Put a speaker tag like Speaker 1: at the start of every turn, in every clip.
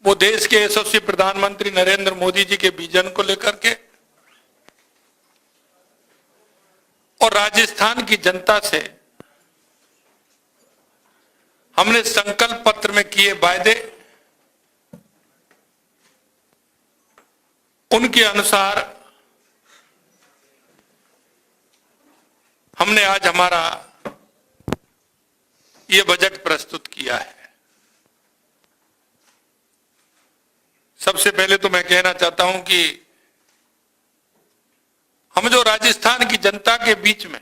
Speaker 1: वो देश के यशस्वी प्रधानमंत्री नरेंद्र मोदी जी के विजन को लेकर के और राजस्थान की जनता से हमने संकल्प पत्र में किए वायदे, उनके अनुसार हमने आज हमारा ये बजट प्रस्तुत किया है। सबसे पहले तो मैं कहना चाहता हूं कि हम जो राजस्थान की जनता के बीच में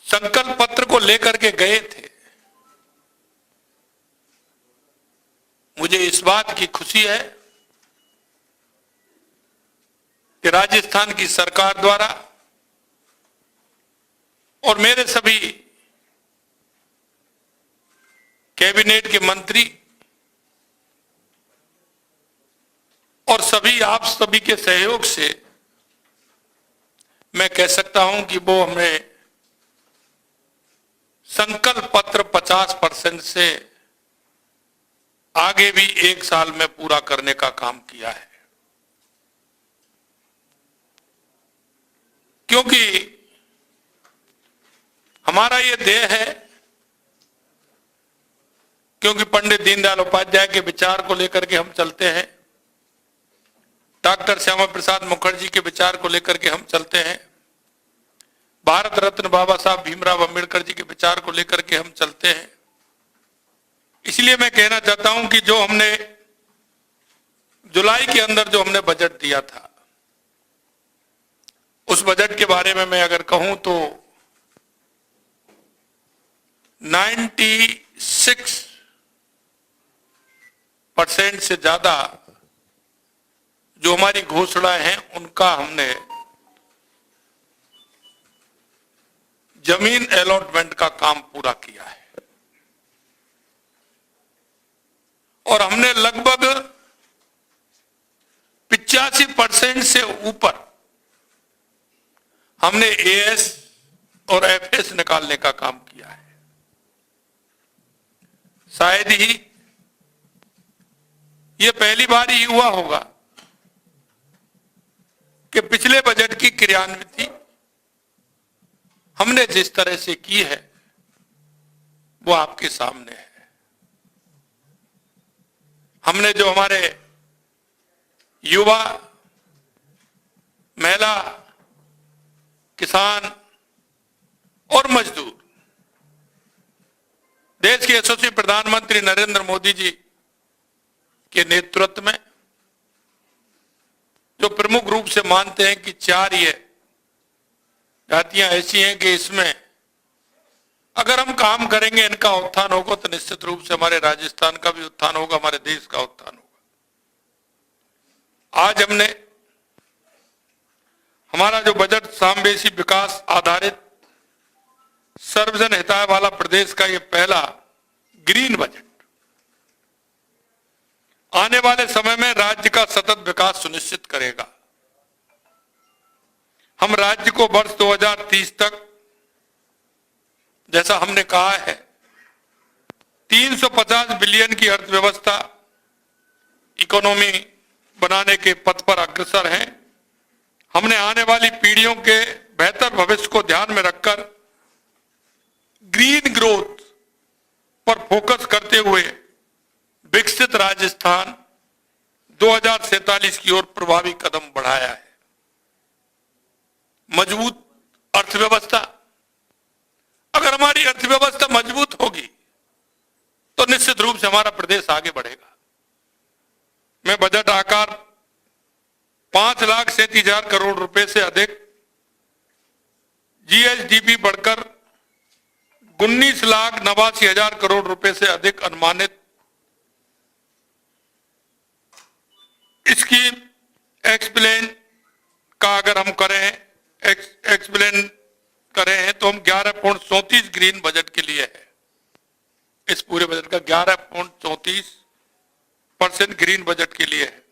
Speaker 1: संकल्प पत्र को लेकर के गए थे, मुझे इस बात की खुशी है कि राजस्थान की सरकार द्वारा और मेरे सभी कैबिनेट के मंत्री और सभी आप सभी के सहयोग से मैं कह सकता हूं कि वो हमें संकल्प पत्र 50% से आगे भी 1 साल में पूरा करने का काम किया है। क्योंकि हमारा ये ध्येय है, क्योंकि पंडित दीनदयाल उपाध्याय के विचार को लेकर के हम चलते हैं, डॉक्टर श्यामा प्रसाद मुखर्जी के विचार को लेकर के हम चलते हैं, भारत रत्न बाबा साहब भीमराव अंबेडकर जी के विचार को लेकर के हम चलते हैं। इसलिए मैं कहना चाहता हूं कि जो हमने जुलाई के अंदर जो हमने बजट दिया था, उस बजट के बारे में मैं अगर कहूं तो 96% से ज्यादा जो हमारी घोषणाएं हैं उनका हमने जमीन अलॉटमेंट का काम पूरा किया है। और हमने लगभग 85% से ऊपर हमने एएस और एफएस निकालने का काम किया है। शायद ही ये पहली बार ही हुआ होगा कि पिछले बजट की क्रियान्विति हमने जिस तरह से की है वो आपके सामने है। हमने जो हमारे युवा, महिला, किसान और मजदूर, देश के यशस्वी प्रधानमंत्री नरेंद्र मोदी जी के नेतृत्व में जो प्रमुख रूप से मानते हैं कि 4 ये जातियां ऐसी हैं कि इसमें अगर हम काम करेंगे, इनका उत्थान होगा तो निश्चित रूप से हमारे राजस्थान का भी उत्थान होगा, हमारे देश का उत्थान होगा। आज हमने हमारा जो बजट समावेशी विकास आधारित सर्वजन हिताय वाला प्रदेश का ये पहला ग्रीन बजट आने वाले समय में राज्य का सतत विकास सुनिश्चित करेगा। हम राज्य को वर्ष 2030 तक, जैसा हमने कहा है, 350 बिलियन की अर्थव्यवस्था इकोनॉमी बनाने के पथ पर अग्रसर हैं। हमने आने वाली पीढ़ियों के बेहतर भविष्य को ध्यान में रखकर ग्रीन ग्रोथ पर फोकस करते हुए विकसित राजस्थान 2047 की ओर प्रभावी कदम बढ़ाया है। मजबूत अर्थव्यवस्था, अगर हमारी अर्थव्यवस्था मजबूत होगी तो निश्चित रूप से हमारा प्रदेश आगे बढ़ेगा। मैं बजट आकार 5,37,000 करोड़ रुपए से अधिक, जीएसडीपी बढ़कर 19,89,000 करोड़ रुपए से अधिक अनुमानित, इसकी एक्सप्लेन का अगर हम करें, एक्सप्लेन करें हैं तो हम 11.34 ग्रीन बजट के लिए है। इस पूरे बजट का 11.34% ग्रीन बजट के लिए है।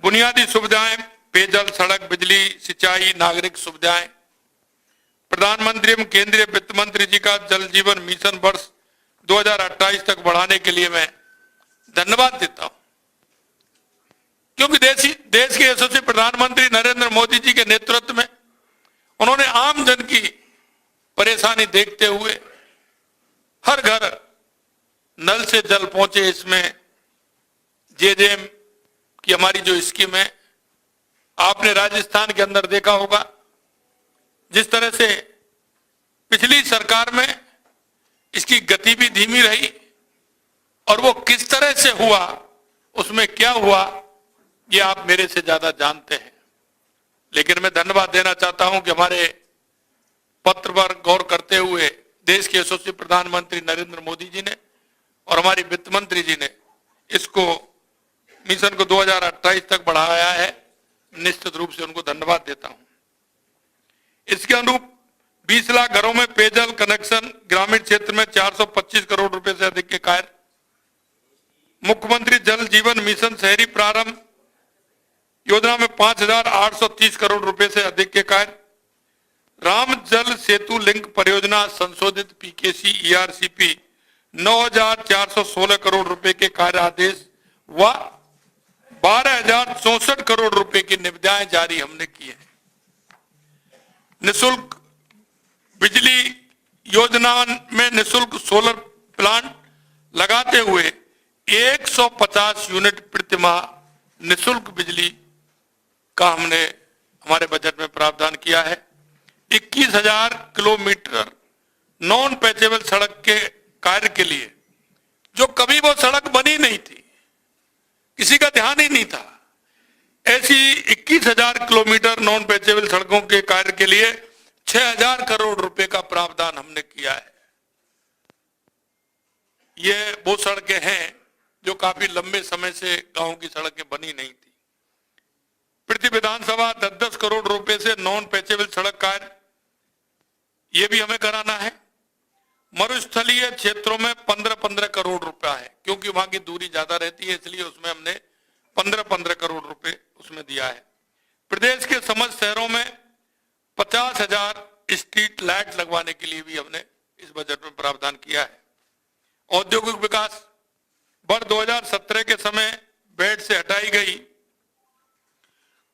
Speaker 1: बुनियादी सुविधाएं, पेयजल, सड़क, बिजली, सिंचाई, नागरिक सुविधाएं, प्रधानमंत्री एवं केंद्रीय वित्त मंत्री जी का जल जीवन मिशन वर्ष 2028 तक बढ़ाने के लिए मैं धन्यवाद देता हूं, क्योंकि देश के यशस्वी प्रधानमंत्री नरेंद्र मोदी जी के नेतृत्व में उन्होंने आम जन की परेशानी देखते हुए हर घर नल से जल पहुंचे, इसमें जेजेएम की हमारी जो स्कीम है, आपने राजस्थान के अंदर देखा होगा जिस तरह से पिछली सरकार में इसकी गति भी धीमी रही और वो किस तरह से हुआ, उसमें क्या हुआ, ये आप मेरे से ज्यादा जानते हैं। लेकिन मैं धन्यवाद देना चाहता हूं कि हमारे पत्र पर गौर करते हुए देश के यशस्वी प्रधानमंत्री नरेंद्र मोदी जी ने और हमारी वित्त मंत्री जी ने इसको मिशन को 2028 तक बढ़ाया है। निश्चित रूप से उनको धन्यवाद देता हूं। इसके अनुरूप 20 लाख घरों में पेयजल कनेक्शन, ग्रामीण क्षेत्र में 425 करोड़ रुपए से अधिक के कार्य, मुख्यमंत्री जल जीवन मिशन शहरी प्रारंभ योजना में 5,830 करोड़ रुपए से अधिक के कार्य, राम जल सेतु लिंक परियोजना संशोधित पीकेसी ईआरसीपी 9,416 करोड़ रुपए के कार्य आदेश व 12,064 करोड़ रुपए की निविदाएं जारी हमने की है। निशुल्क बिजली योजना में निशुल्क सोलर प्लांट लगाते हुए 150 यूनिट प्रति माह निशुल्क बिजली का हमने हमारे बजट में प्रावधान किया है। 21,000 किलोमीटर नॉन पैचेबल सड़क के कार्य के लिए, जो कभी वो सड़क बनी नहीं थी, किसी का ध्यान ही नहीं था, ऐसी 21,000 किलोमीटर नॉन पैचेबल सड़कों के कार्य के लिए 6,000 करोड़ रुपए का प्रावधान हमने किया है। ये वो सड़कें हैं जो काफी लंबे समय से गांव की सड़कें बनी नहीं थी। प्रति विधानसभा 10-10 करोड़ रुपए से नॉन पैचेबल सड़क कार्य ये भी हमें कराना है। मरुस्थलीय क्षेत्रों में 15-15 करोड़ रुपया है, क्योंकि वहां की दूरी ज्यादा रहती है, इसलिए उसमें हमने 15-15 करोड़ रुपए उसमें दिया है। प्रदेश के समस्त शहरों में 50,000 स्ट्रीट लाइट लगवाने के लिए भी हमने इस बजट में प्रावधान किया है। औद्योगिक विकास, वर्ष 2017 के समय बेड से हटाई गई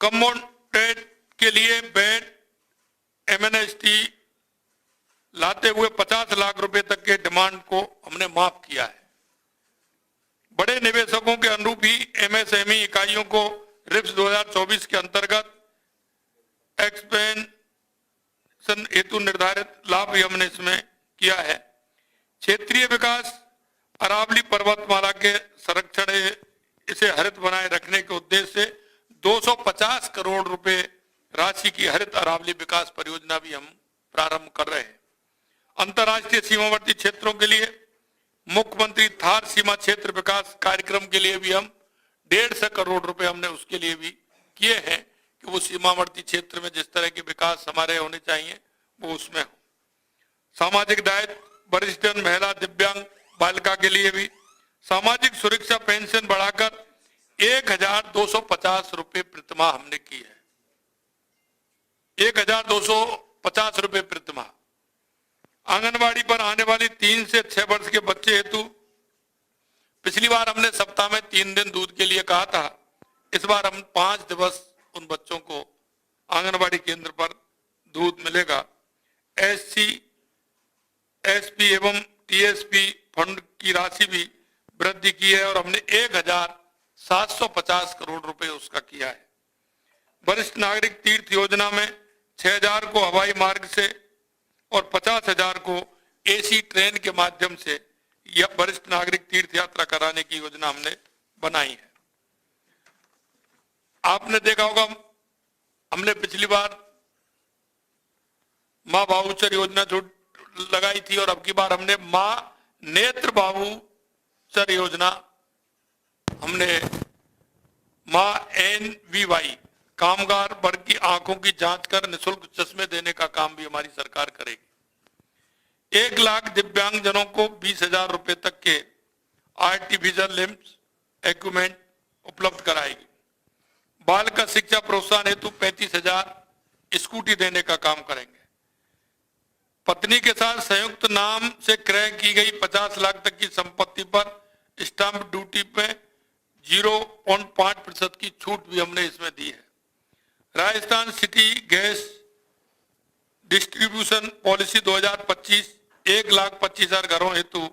Speaker 1: कमोडेट के लिए बेड एमएनएसटी लाते हुए 50 लाख रुपए तक के डिमांड को हमने माफ किया है। बड़े निवेशकों के अनुरूप ही एमएसएमई इकाइयों को रिप्स 2024 के अंतर्गत एक्सपेंशन हेतु निर्धारित लाभ भी हमने इसमें किया है। क्षेत्रीय विकास, अरावली पर्वतमाला के संरक्षण, इसे हरित बनाए रखने के उद्देश्य से 250 करोड़ रुपए राशि की हरित अरावली विकास परियोजना भी हम प्रारंभ कर रहे हैं। अंतर्राष्ट्रीय सीमावर्ती क्षेत्रों के लिए मुख्यमंत्री थार सीमा क्षेत्र विकास कार्यक्रम के लिए भी हम 150 करोड़ रुपए हमने उसके लिए भी किए हैं कि वो सीमावर्ती क्षेत्र में जिस तरह के विकास हमारे होने चाहिए वो उसमें हो। सामाजिक दायित्व, वरिष्ठजन, महिला, दिव्यांग, बालिका के लिए भी सामाजिक सुरक्षा पेंशन बढ़ाकर 1,250 रुपए प्रतिमाह हमने की है। 1,250 रुपए प्रतिमाह। आंगनवाड़ी पर आने वाली 3 से 6 वर्ष के बच्चे हेतु पिछली बार हमने सप्ताह में 3 दिन दूध के लिए कहा था, इस बार हम 5 दिवस उन बच्चों को आंगनवाड़ी केंद्र पर दूध मिलेगा। एससी, एसपी एवं टीएसपी फंड की राशि भी वृद्धि की है और हमने 1,750 करोड़ रुपए उसका किया है। वरिष्ठ नागरिक तीर्थ योजना में 6,000 को हवाई मार्ग से और 50,000 को एसी ट्रेन के माध्यम से यह वरिष्ठ नागरिक तीर्थ यात्रा कराने की योजना हमने बनाई है। आपने देखा होगा हमने पिछली बार मां वाउचर योजना जो लगाई थी और अब की बार हमने मां नेत्र वाउचर योजना, हमने मां NVY कामगार वर्ग की आंखों की जांच कर निःशुल्क चश्मे देने का काम भी हमारी सरकार करेगी। 1 लाख दिव्यांग जनों को 20,000 रुपए तक के आर्टिफिशियल लिम्स इक्विपमेंट उपलब्ध कराएगी। बाल का शिक्षा प्रोत्साहन हेतु 35,000 स्कूटी देने का काम करेंगे। पत्नी के साथ संयुक्त नाम से क्रय की गई 50 लाख तक की संपत्ति पर स्टाम्प ड्यूटी पे 0.5% की छूट भी हमने इसमें दी है। Rajasthan city gas distribution policy 2025 1,25,000 घरों हेतु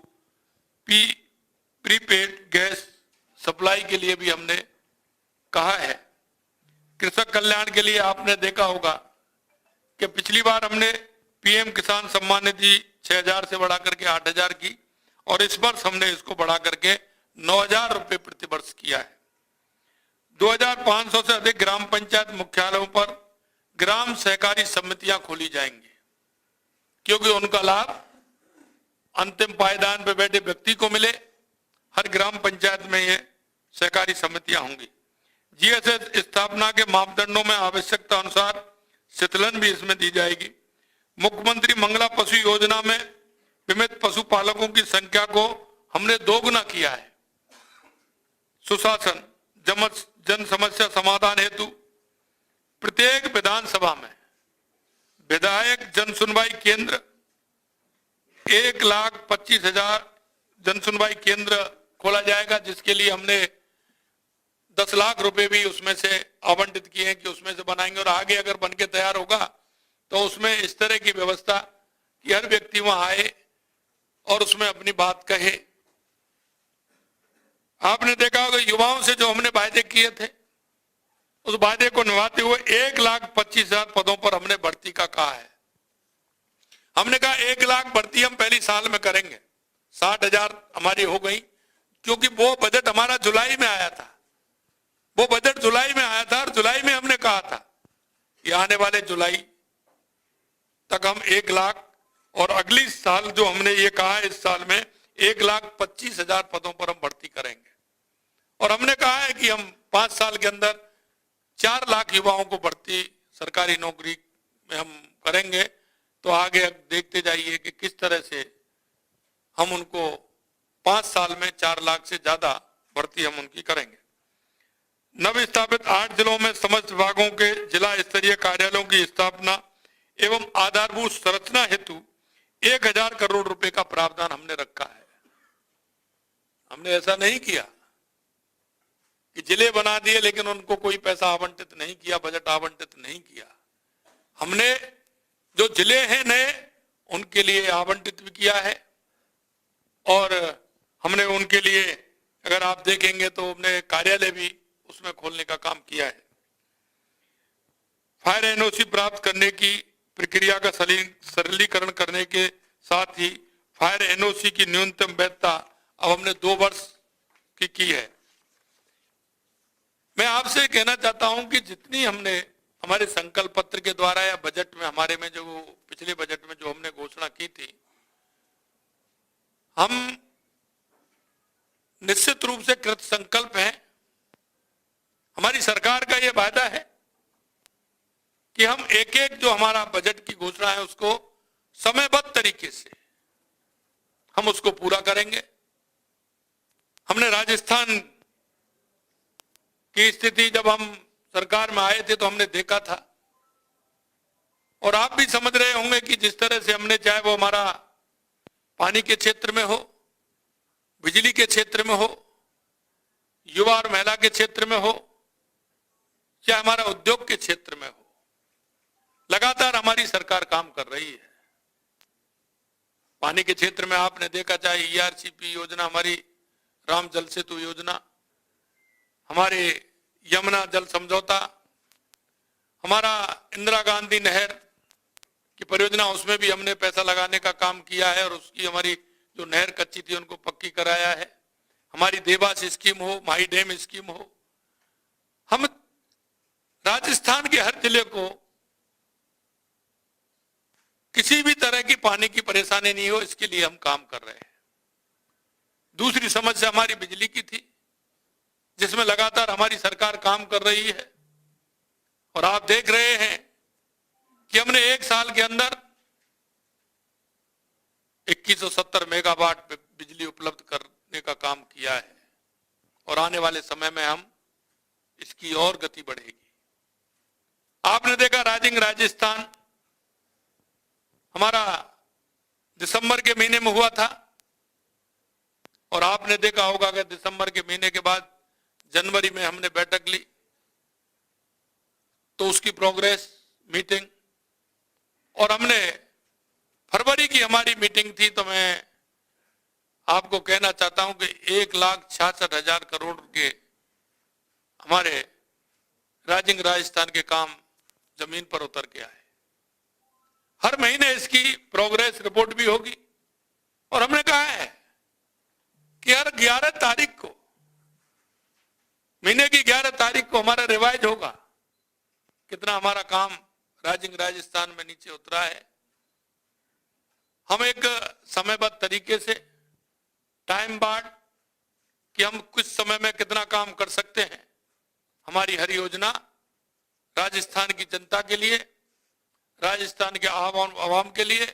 Speaker 1: प्रीपेड गैस सप्लाई के लिए भी हमने कहा है। कृषक कल्याण के लिए आपने देखा होगा कि पिछली बार हमने पीएम किसान सम्मान निधि 6,000 से बढ़ा करके 8,000 की और इस वर्ष हमने इसको बढ़ा करके 9,000 रुपए प्रति वर्ष किया है। 2,500 से अधिक ग्राम पंचायत मुख्यालयों पर ग्राम सहकारी समितियां खोली जाएंगी, क्योंकि उनका लाभ अंतिम पायदान पर बैठे व्यक्ति को मिले। हर ग्राम पंचायत में ये सहकारी समितियां होंगी। जीएसएस स्थापना के मापदंडों में आवश्यकता अनुसार शीतलन भी इसमें दी जाएगी। मुख्यमंत्री मंगला पशु योजना में बीमित पशुपालकों की संख्या को हमने दोगुना किया है। सुशासन जन समस्या समाधान हेतु प्रत्येक विधानसभा में विधायक जन सुनवाई केंद्र 1,25,000 जन सुनवाई केंद्र खोला जाएगा, जिसके लिए हमने 10 लाख रुपए भी उसमें से आवंटित किए हैं कि उसमें से बनाएंगे। और आगे अगर बनके तैयार होगा तो उसमें इस तरह की व्यवस्था कि हर व्यक्ति वहां आए और उसमें अपनी बात कहे। आपने देखा होगा युवाओं से जो हमने वायदे किए थे, उस वायदे को निभाते हुए 1,25,000 पदों पर हमने भर्ती का कहा है। हमने कहा 1 लाख भर्ती हम पहली साल में करेंगे, 60,000 हमारी हो गई, क्योंकि वो बजट हमारा जुलाई में आया था। वो बजट जुलाई में आया था और जुलाई में हमने कहा था कि आने वाले जुलाई तक हम 1 लाख और अगली साल जो हमने ये कहा इस साल में 1,25,000 पदों पर हम भर्ती करेंगे। और हमने कहा है कि हम 5 साल के अंदर 4 लाख युवाओं को भर्ती सरकारी नौकरी में हम करेंगे। तो आगे देखते जाइए कि किस तरह से हम उनको 5 साल में 4 लाख से ज्यादा भर्ती हम उनकी करेंगे। नव स्थापित 8 जिलों में समस्त विभागों के जिला स्तरीय कार्यालयों की स्थापना एवं आधारभूत संरचना हेतु 1,000 करोड़ रुपए का प्रावधान हमने रखा है। हमने ऐसा नहीं किया कि जिले बना दिए लेकिन उनको कोई पैसा आवंटित नहीं किया, बजट आवंटित नहीं किया। हमने जो जिले हैं नए उनके लिए आवंटित भी किया है और हमने उनके लिए अगर आप देखेंगे तो हमने कार्यालय भी उसमें खोलने का काम किया है। फायर एनओसी प्राप्त करने की प्रक्रिया का सरलीकरण करने के साथ ही फायर एनओसी की न्यूनतम वैधता अब हमने 2 वर्ष की है। मैं आपसे कहना चाहता हूं कि जितनी हमने हमारे संकल्प पत्र के द्वारा या बजट में हमारे में जो पिछले बजट में जो हमने घोषणा की थी, हम निश्चित रूप से कृत संकल्प हैं। हमारी सरकार का यह वायदा है कि हम एक एक जो हमारा बजट की घोषणा है उसको समयबद्ध तरीके से हम उसको पूरा करेंगे। हमने राजस्थान की स्थिति जब हम सरकार में आए थे तो हमने देखा था और आप भी समझ रहे होंगे कि जिस तरह से हमने, चाहे वो हमारा पानी के क्षेत्र में हो, बिजली के क्षेत्र में हो, युवा और महिला के क्षेत्र में हो, चाहे हमारा उद्योग के क्षेत्र में हो, लगातार हमारी सरकार काम कर रही है। पानी के क्षेत्र में आपने देखा, चाहे ईआरसीपी योजना, हमारी राम जल सेतु योजना, हमारे यमुना जल समझौता, हमारा इंदिरा गांधी नहर की परियोजना, उसमें भी हमने पैसा लगाने का काम किया है और उसकी हमारी जो नहर कच्ची थी उनको पक्की कराया है। हमारी देवास स्कीम हो, माही डैम स्कीम हो, हम राजस्थान के हर जिले को किसी भी तरह की पानी की परेशानी नहीं हो, इसके लिए हम काम कर रहे हैं। दूसरी समस्या हमारी बिजली की थी, जिसमें लगातार हमारी सरकार काम कर रही है और आप देख रहे हैं कि हमने 1 साल के अंदर 2170 मेगावाट बिजली उपलब्ध करने का काम किया है और आने वाले समय में हम इसकी और गति बढ़ेगी। आपने देखा राइजिंग राजस्थान, हमारा दिसंबर के महीने में हुआ था और आपने देखा होगा कि दिसंबर के महीने के बाद जनवरी में हमने बैठक ली, तो उसकी प्रोग्रेस मीटिंग, और हमने फरवरी की हमारी मीटिंग थी, तो मैं आपको कहना चाहता हूं कि 1,66,000 करोड़ के हमारे राजस्थान के काम जमीन पर उतर के आए। हर महीने इसकी प्रोग्रेस रिपोर्ट भी होगी और हमने कहा है कि हर 11 तारीख को, महीने की 11 तारीख को हमारा रिवाइज होगा कितना हमारा काम राजस्थान में नीचे उतरा है। हम एक समयबद्ध तरीके से टाइम बांट कि हम कुछ समय में कितना काम कर सकते हैं, हमारी हर योजना राजस्थान की जनता के लिए, राजस्थान के आवाम के लिए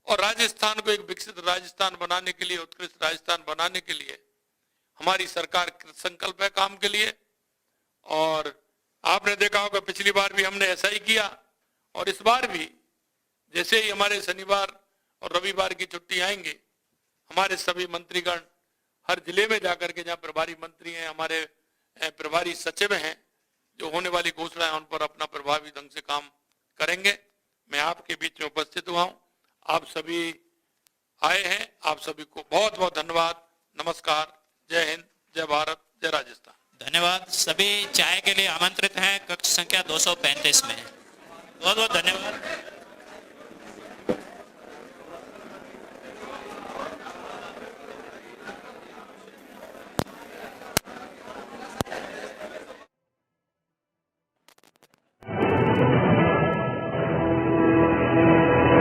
Speaker 1: और राजस्थान को एक विकसित राजस्थान बनाने के लिए, उत्कृष्ट राजस्थान बनाने के लिए हमारी सरकार संकल्प है काम के लिए। और आपने देखा होगा पिछली बार भी हमने ऐसा ही किया और इस बार भी जैसे ही हमारे शनिवार और रविवार की छुट्टी आएंगे, हमारे सभी मंत्रीगण हर जिले में जाकर के, जहाँ प्रभारी मंत्री हैं, हमारे प्रभारी सचिव हैं, जो होने वाली घोषणा है उन पर अपना प्रभावी ढंग से काम करेंगे। मैं आपके बीच में उपस्थित हुआ हूँ, आप सभी आए हैं, आप सभी को बहुत बहुत धन्यवाद। नमस्कार, जय हिंद, जय भारत, जय राजस्थान।
Speaker 2: धन्यवाद। सभी चाय के लिए आमंत्रित हैं, कक्ष संख्या 235 में। बहुत बहुत धन्यवाद।